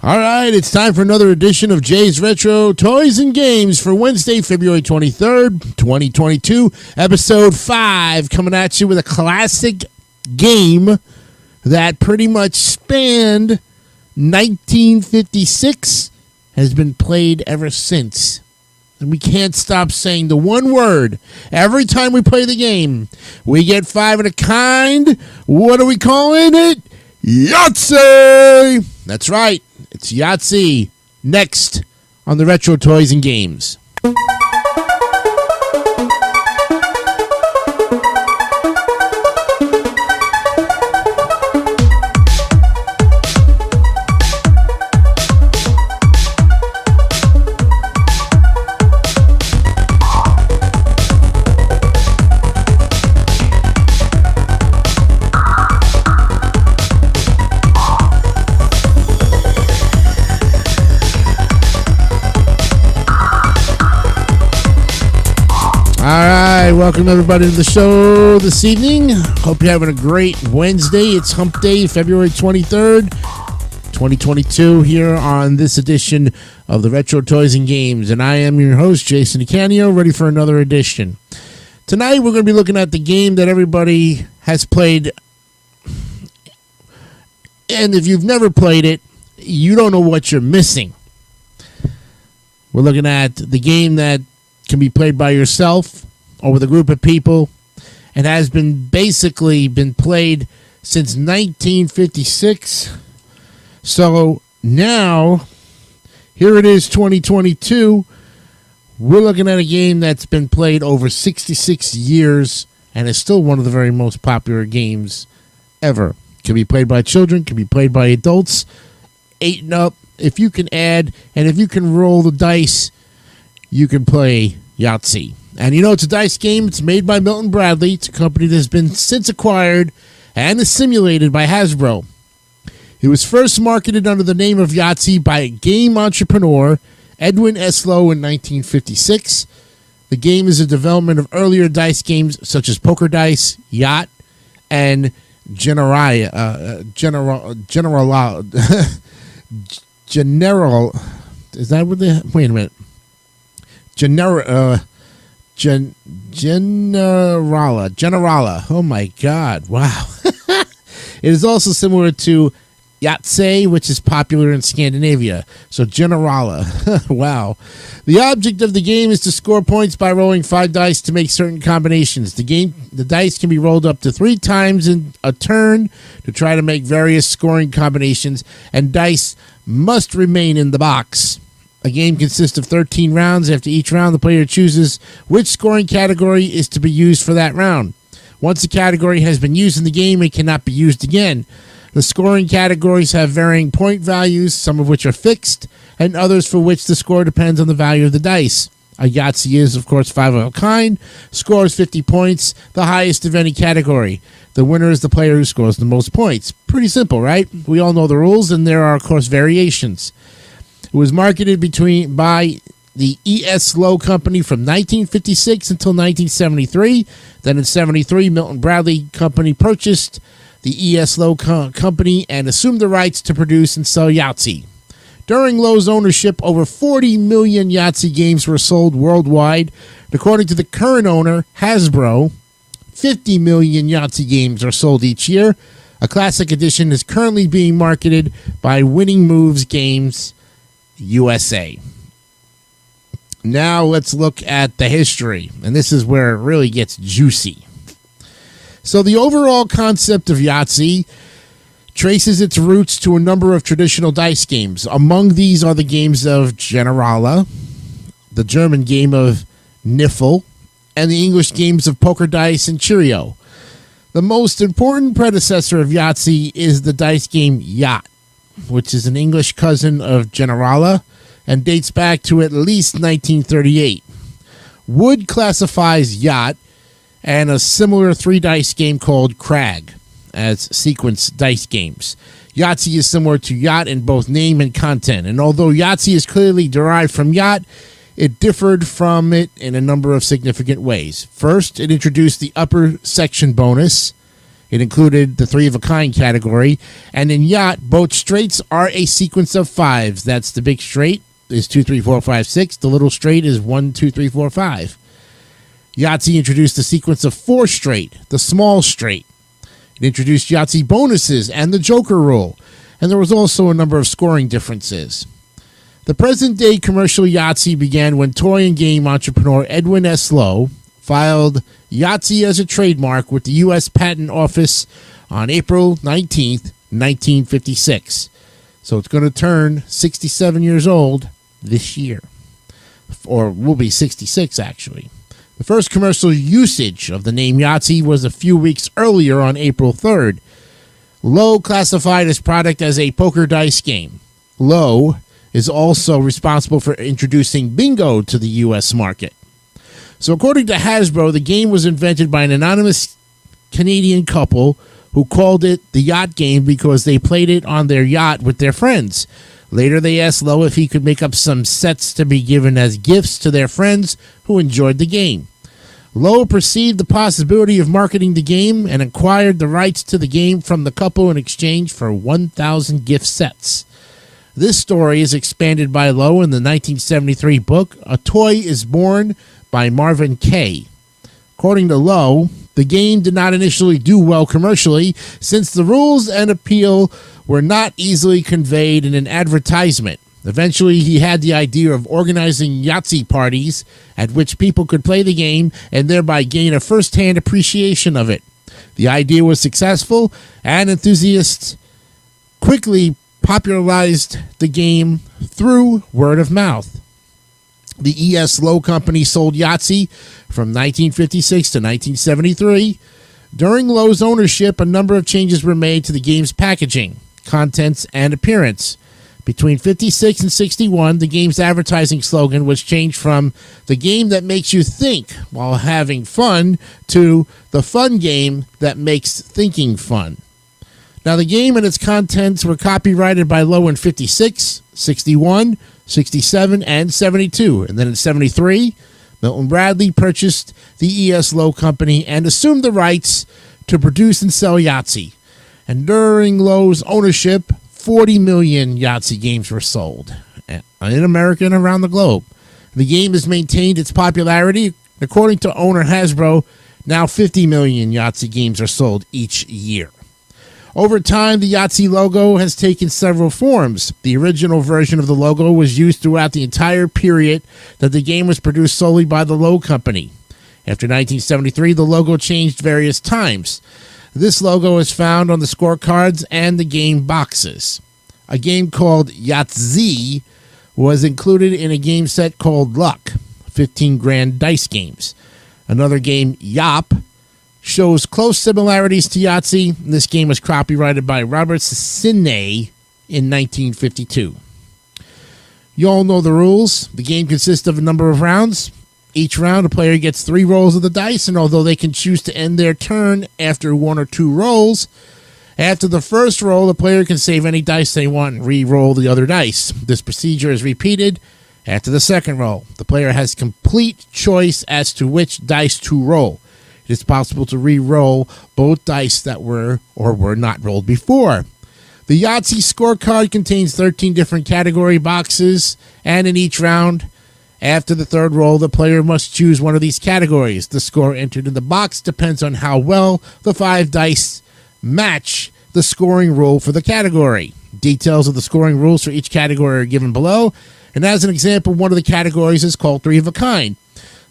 All right, it's time for another edition of Jay's Retro Toys and Games for Wednesday, February 23rd, 2022, episode 5, coming at you with a classic game that pretty much spanned 1956, has been played ever since. And we can't stop saying the one word every time we play the game. We get 5 of a kind. What are we calling it? Yahtzee! That's right. It's Yahtzee, next on the Retro Toys and Games. Welcome everybody to the show this evening. Hope you're having a great Wednesday. It's Hump Day, February 23rd, 2022, here on this edition of the Retro Toys and Games. And I am your host, Jason DeCanio, ready for another edition. Tonight we're going to be looking at the game that everybody has played. And if you've never played it, you don't know what you're missing. We're looking at the game that can be played by yourself or with a group of people, and has been played since 1956. So now, here it is, 2022. We're looking at a game that's been played over 66 years and is still one of the very most popular games ever. Can be played by children, can be played by adults, 8 and up. If you can add, and if you can roll the dice, you can play Yahtzee. And you know, it's a dice game. It's made by Milton Bradley. It's a company that has been since acquired and assimilated by Hasbro. It was first marketed under the name of Yahtzee by game entrepreneur Edwin S. Lowe in 1956. The game is a development of earlier dice games such as Poker Dice, Yacht, and Generala. General. Is that what they... Wait a minute. Generala. Oh my God. Wow. It is also similar to Yahtzee, which is popular in Scandinavia. So Generala. Wow. The object of the game is to score points by rolling 5 dice to make certain combinations. The dice can be rolled up to 3 times in a turn to try to make various scoring combinations, and dice must remain in the box. A game consists of 13 rounds. After each round, the player chooses which scoring category is to be used for that round. Once a category has been used in the game, it cannot be used again. The scoring categories have varying point values, some of which are fixed, and others for which the score depends on the value of the dice. A Yahtzee is, of course, 5 of a kind, scores 50 points, the highest of any category. The winner is the player who scores the most points. Pretty simple, right? We all know the rules, and there are, of course, variations. It was marketed by the E.S. Lowe Company from 1956 until 1973. Then in 73, Milton Bradley Company purchased the E.S. Lowe Company and assumed the rights to produce and sell Yahtzee. During Lowe's ownership, over 40 million Yahtzee games were sold worldwide. According to the current owner, Hasbro, 50 million Yahtzee games are sold each year. A classic edition is currently being marketed by Winning Moves Games USA. Now let's look at the history, and this is where it really gets juicy. So the overall concept of Yahtzee traces its roots to a number of traditional dice games. Among these are the games of Generala, the German game of Niffle, and the English games of Poker Dice and Cheerio. The most important predecessor of Yahtzee is the dice game Yacht, which is an English cousin of Generala and dates back to at least 1938. Wood classifies Yacht and a similar 3-dice game called Crag as sequence dice games. Yahtzee is similar to Yacht in both name and content, and although Yahtzee is clearly derived from Yacht, it differed from it in a number of significant ways. First, it introduced the upper section bonus. It included the 3-of-a-kind category. And in Yacht, both straights are a sequence of 5s. That's the big straight is 2, 3, 4, 5, 6. The little straight is 1, 2, 3, 4, 5. Yahtzee introduced a sequence of 4 straight, the small straight. It introduced Yahtzee bonuses and the Joker rule. And there was also a number of scoring differences. The present-day commercial Yahtzee began when toy and game entrepreneur Edwin S. Lowe filed Yahtzee as a trademark with the U.S. Patent Office on April 19th, 1956. So it's going to turn 67 years old this year. Or will be 66, actually. The first commercial usage of the name Yahtzee was a few weeks earlier on April 3rd. Lowe classified his product as a poker dice game. Lowe is also responsible for introducing bingo to the U.S. market. So according to Hasbro, the game was invented by an anonymous Canadian couple who called it the yacht game because they played it on their yacht with their friends. Later, they asked Lowe if he could make up some sets to be given as gifts to their friends who enjoyed the game. Lowe perceived the possibility of marketing the game and acquired the rights to the game from the couple in exchange for 1,000 gift sets. This story is expanded by Lowe in the 1973 book, A Toy is Born by Marvin Kaye. According to Lowe, the game did not initially do well commercially since the rules and appeal were not easily conveyed in an advertisement. Eventually, he had the idea of organizing Yahtzee parties at which people could play the game and thereby gain a first-hand appreciation of it. The idea was successful, and enthusiasts quickly popularized the game through word of mouth. The E.S. Lowe Company sold Yahtzee from 1956 to 1973. During Lowe's ownership, a number of changes were made to the game's packaging, contents, and appearance. Between 56 and 61, the game's advertising slogan was changed from the game that makes you think while having fun to the fun game that makes thinking fun. Now, the game and its contents were copyrighted by Lowe in 56, 61, 67, and 72. And then in 73, Milton Bradley purchased the E.S. Lowe Company and assumed the rights to produce and sell Yahtzee. And during Lowe's ownership, 40 million Yahtzee games were sold in America and around the globe. The game has maintained its popularity. According to owner Hasbro, now 50 million Yahtzee games are sold each year. Over time, the Yahtzee logo has taken several forms. The original version of the logo was used throughout the entire period that the game was produced solely by the Lowe Company. After 1973, the logo changed various times. This logo is found on the scorecards and the game boxes. A game called Yahtzee was included in a game set called Luck, 15 grand dice games. Another game, Yop, shows close similarities to Yahtzee. This game was copyrighted by Robert Sidney in 1952. You all know the rules. The game consists of a number of rounds. Each round, a player gets 3 rolls of the dice, and although they can choose to end their turn after 1 or 2 rolls, after the first roll, the player can save any dice they want and re-roll the other dice. This procedure is repeated after the second roll. The player has complete choice as to which dice to roll. It is possible to re-roll both dice that were or were not rolled before. The Yahtzee scorecard contains 13 different category boxes, and in each round, after the third roll, the player must choose one of these categories. The score entered in the box depends on how well the 5 dice match the scoring rule for the category. Details of the scoring rules for each category are given below, and as an example, one of the categories is called 3-of-a-kind.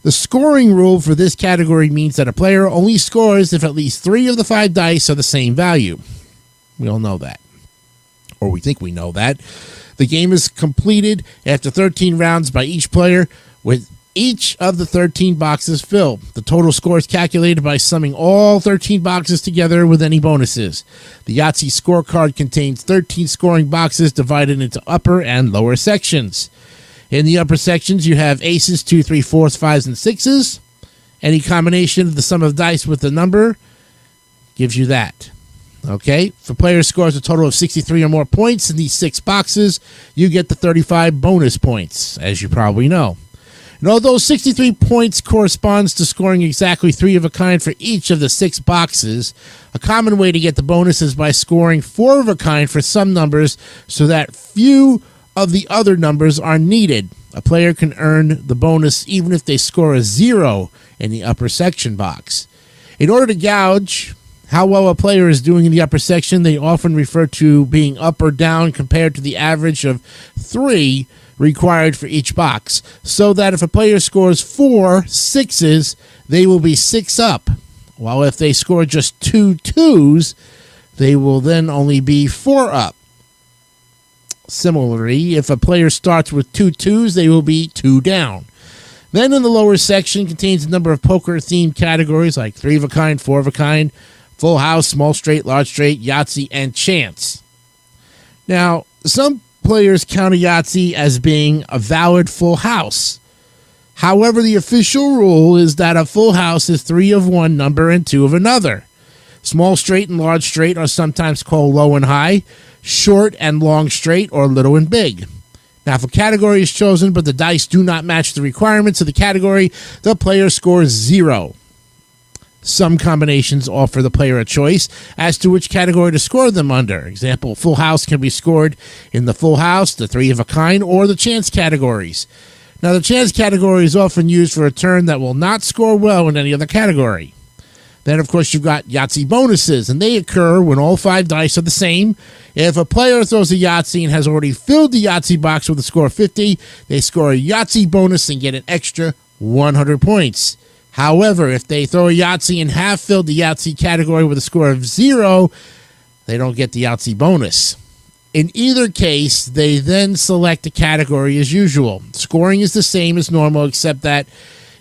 The scoring rule for this category means that a player only scores if at least 3 of the 5 dice are the same value. We all know that. Or we think we know that. The game is completed after 13 rounds by each player, with each of the 13 boxes filled. The total score is calculated by summing all 13 boxes together with any bonuses. The Yahtzee scorecard contains 13 scoring boxes divided into upper and lower sections. In the upper sections, you have aces, 2, 3, 4s, 5s, and 6s. Any combination of the sum of dice with the number gives you that. Okay, if a player scores a total of 63 or more points in these 6 boxes, you get the 35 bonus points, as you probably know. And although 63 points corresponds to scoring exactly 3 of a kind for each of the 6 boxes, a common way to get the bonus is by scoring 4 of a kind for some numbers so that few of the other numbers are needed. A player can earn the bonus even if they score a 0 in the upper section box. In order to gauge how well a player is doing in the upper section, they often refer to being up or down compared to the average of 3 required for each box, so that if a player scores 4 6s, they will be 6 up, while if they score just 2 2s, they will then only be 4 up. Similarly, if a player starts with 2 2s, they will be 2 down. Then in the lower section contains a number of poker-themed categories like 3 of a kind, 4 of a kind, full house, small straight, large straight, Yahtzee, and chance. Now, some players count a Yahtzee as being a valid full house. However, the official rule is that a full house is 3 of one number and 2 of another. Small straight and large straight are sometimes called low and high, short and long straight, or little and big. Now, if a category is chosen but the dice do not match the requirements of the category, the player scores 0. Some combinations offer the player a choice as to which category to score them under. Example, full house can be scored in the full house, the 3 of a kind, or the chance categories. Now, the chance category is often used for a turn that will not score well in any other category. Then, of course, you've got Yahtzee bonuses, and they occur when all 5 dice are the same. If a player throws a Yahtzee and has already filled the Yahtzee box with a score of 50, they score a Yahtzee bonus and get an extra 100 points. However, if they throw a Yahtzee and have filled the Yahtzee category with a score of 0, they don't get the Yahtzee bonus. In either case, they then select a category as usual. Scoring is the same as normal, except that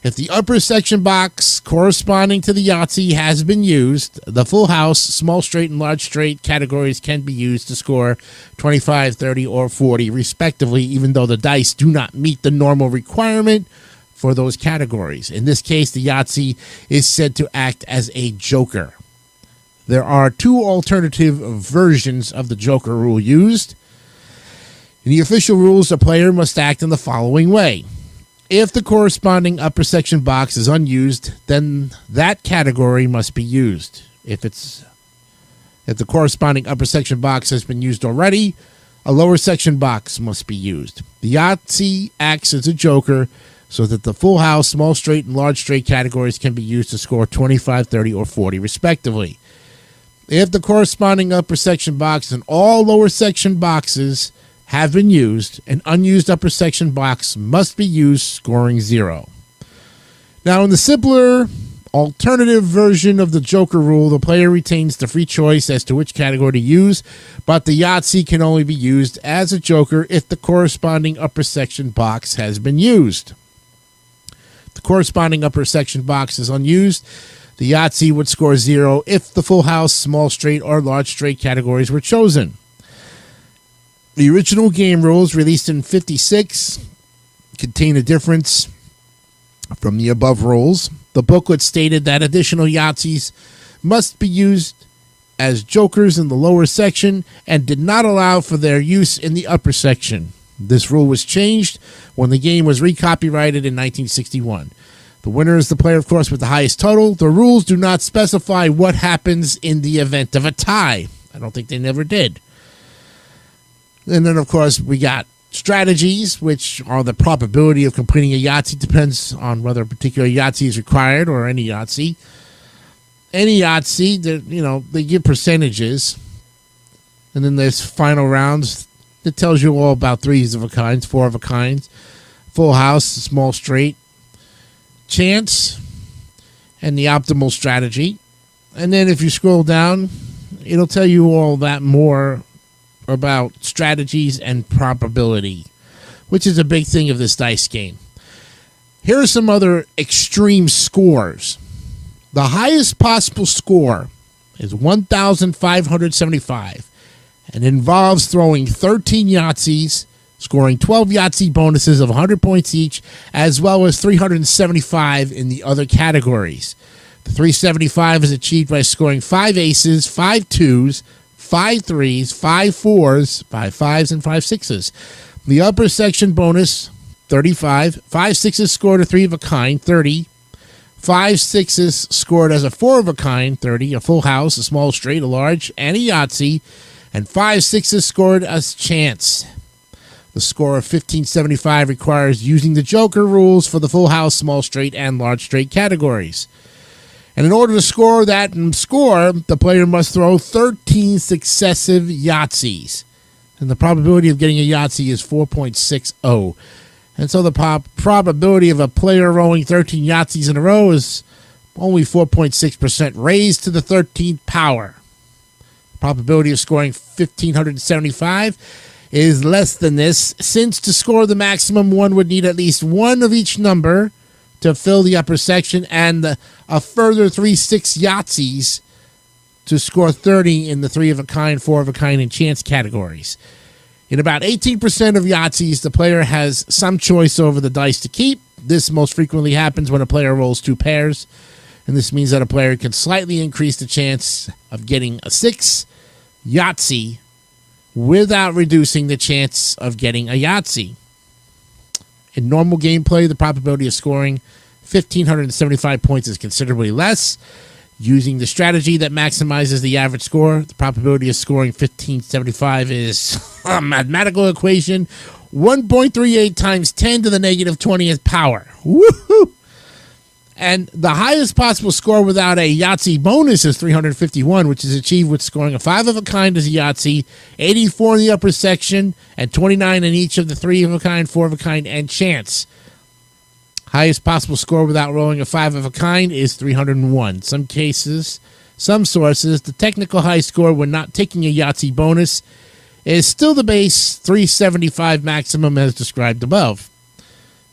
if the upper section box corresponding to the Yahtzee has been used, the full house, small straight, and large straight categories can be used to score 25, 30, or 40, respectively, even though the dice do not meet the normal requirement for those categories. In this case, the Yahtzee is said to act as a joker. There are 2 alternative versions of the joker rule used. In the official rules, the player must act in the following way. If the corresponding upper section box is unused, then that category must be used. If the corresponding upper section box has been used already, a lower section box must be used. The Yahtzee acts as a joker so that the full house, small straight, and large straight categories can be used to score 25, 30, or 40, respectively. If the corresponding upper section box and all lower section boxes have been used, an unused upper section box must be used, scoring 0. Now, in the simpler alternative version of the joker rule, the player retains the free choice as to which category to use, but the Yahtzee can only be used as a joker if the corresponding upper section box has been used. The corresponding upper section box is unused. The Yahtzee would score 0 if the full house, small straight, or large straight categories were chosen. The original game rules, released in '56, contain a difference from the above rules. The booklet stated that additional Yahtzees must be used as jokers in the lower section and did not allow for their use in the upper section. This rule was changed when the game was recopyrighted in 1961. The winner is the player, of course, with the highest total. The rules do not specify what happens in the event of a tie. I don't think they never did. And then, of course, we got strategies, which are the probability of completing a Yahtzee. Depends on whether a particular Yahtzee is required or any Yahtzee. Any Yahtzee, they give percentages. And then there's final rounds. It tells you all about 3s of a kind, 4 of a kind, full house, small straight, chance, and the optimal strategy. And then if you scroll down, it'll tell you all that more about strategies and probability, which is a big thing of this dice game. Here are some other extreme scores. The highest possible score is 1,575. And involves throwing 13 Yahtzees, scoring 12 Yahtzee bonuses of 100 points each, as well as 375 in the other categories. The 375 is achieved by scoring 5 aces, 5 2s, 5 3s, 5 4s, 5 5s, and 5 6s. The upper section bonus 35. 5 sixes scored a 3 of a kind, 30. 5 sixes scored as a 4 of a kind, 30. A full house, a small straight, a large, and a Yahtzee. And 5 sixes scored as chance. The score of 1575 requires using the Joker rules for the full house, small straight, and large straight categories. And in order to score that score, the player must throw 13 successive Yahtzees. And the probability of getting a Yahtzee is 4.60. And so the probability of a player rolling 13 Yahtzees in a row is only 4.6% raised to the 13th power. The probability of scoring 1575 is less than this, since to score the maximum, one would need at least one of each number to fill the upper section, and a further 3 6 Yahtzees to score 30 in the 3 of a kind, 4 of a kind, and chance categories. In about 18% of Yahtzees, the player has some choice over the dice to keep. This most frequently happens when a player rolls 2 pairs, and this means that a player can slightly increase the chance of getting a 6 Yahtzee without reducing the chance of getting a Yahtzee. In normal gameplay, the probability of scoring 1,575 points is considerably less. Using the strategy that maximizes the average score, the probability of scoring 1,575 is a mathematical equation, 1.38 times 10 to the negative 20th power. Woohoo! And the highest possible score without a Yahtzee bonus is 351, which is achieved with scoring a 5 of a kind as a Yahtzee, 84 in the upper section, and 29 in each of the 3 of a kind, 4 of a kind, and chance. Highest possible score without rolling a 5 of a kind is 301. Some sources, the technical high score when not taking a Yahtzee bonus is still the base 375 maximum as described above.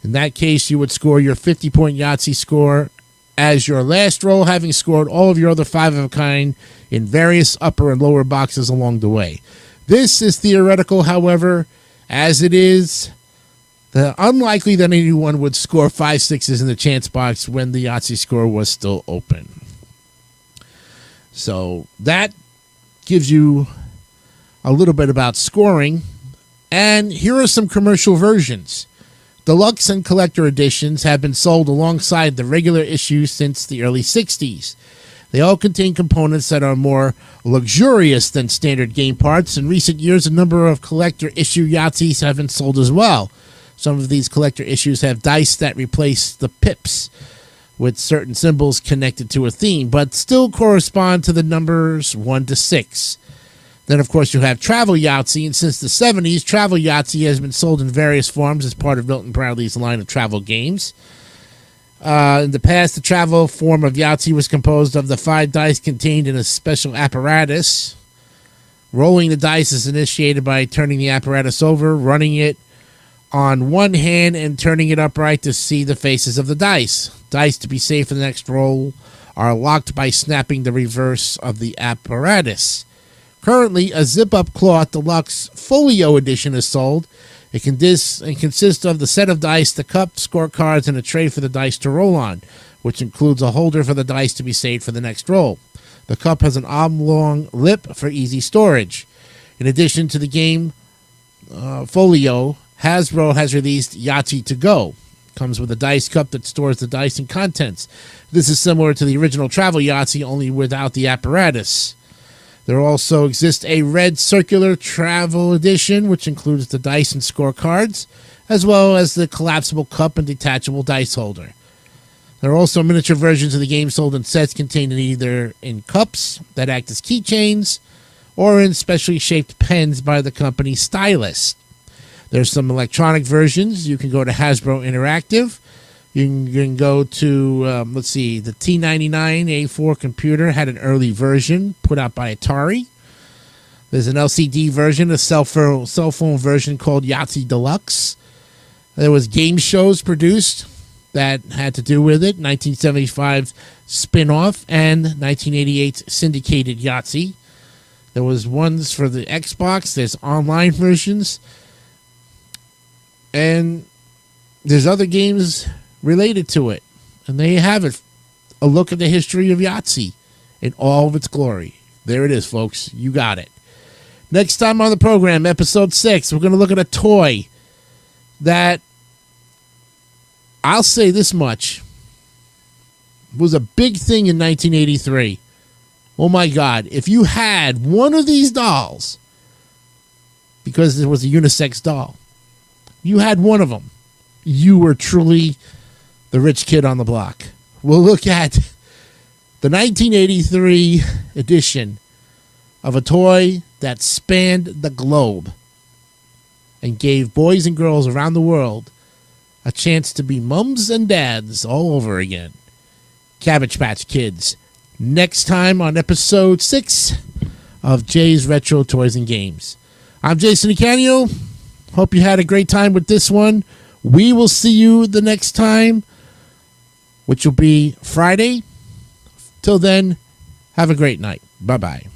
In that case, you would score your 50-point Yahtzee score as your last roll, having scored all of your other 5 of a kind in various upper and lower boxes along the way. This is theoretical, however, as it is unlikely that anyone would score 5 6s in the chance box when the Yahtzee score was still open. So that gives you a little bit about scoring. And here are some commercial versions. Deluxe and collector editions have been sold alongside the regular issues since the early 60s. They all contain components that are more luxurious than standard game parts. In recent years, a number of collector issue Yahtzees have been sold as well. Some of these collector issues have dice that replace the pips with certain symbols connected to a theme, but still correspond to the numbers 1 to 6. Then, of course, you have Travel Yahtzee, and since the 70s, Travel Yahtzee has been sold in various forms as part of Milton Bradley's line of travel games. In the past, the travel form of Yahtzee was composed of the 5 dice contained in a special apparatus. Rolling the dice is initiated by turning the apparatus over, running it on one hand, and turning it upright to see the faces of the dice. Dice to be saved for the next roll are locked by snapping the reverse of the apparatus. Currently, a zip-up cloth deluxe folio edition is sold. It consists of the set of dice, the cup, scorecards, and a tray for the dice to roll on, which includes a holder for the dice to be saved for the next roll. The cup has an oblong lip for easy storage. In addition to the game folio, Hasbro has released Yahtzee to Go. It comes with a dice cup that stores the dice and contents. This is similar to the original Travel Yahtzee, only without the apparatus. There also exists a red circular travel edition, which includes the dice and scorecards, as well as the collapsible cup and detachable dice holder. There are also miniature versions of the game sold in sets contained either in cups that act as keychains or in specially shaped pens by the company Stylus. There's some electronic versions. You can go to Hasbro Interactive. You can go to, the T99A4 computer had an early version put out by Atari. There's an LCD version, a cell phone version called Yahtzee Deluxe. There was game shows produced that had to do with it, 1975 spin-off and 1988 syndicated Yahtzee. There was ones for the Xbox. There's online versions. And there's other games related to it. And there you have it. A look at the history of Yahtzee in all of its glory. There it is, folks. You got it. Next time on the program, episode 6, we're going to look at a toy that I'll say this much. It was a big thing in 1983. Oh my God. If you had one of these dolls, because it was a unisex doll, you had one of them, you were truly the rich kid on the block. We'll look at the 1983 edition of a toy that spanned the globe and gave boys and girls around the world a chance to be mums and dads all over again. Cabbage Patch Kids. Next time on episode 6 of Jay's Retro Toys and Games. I'm Jason Icanio. Hope you had a great time with this one. We will see you the next time, which will be Friday. Till then, have a great night. Bye-bye.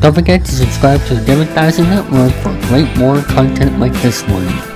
Don't forget to subscribe to the Advertising Network for great more content like this one.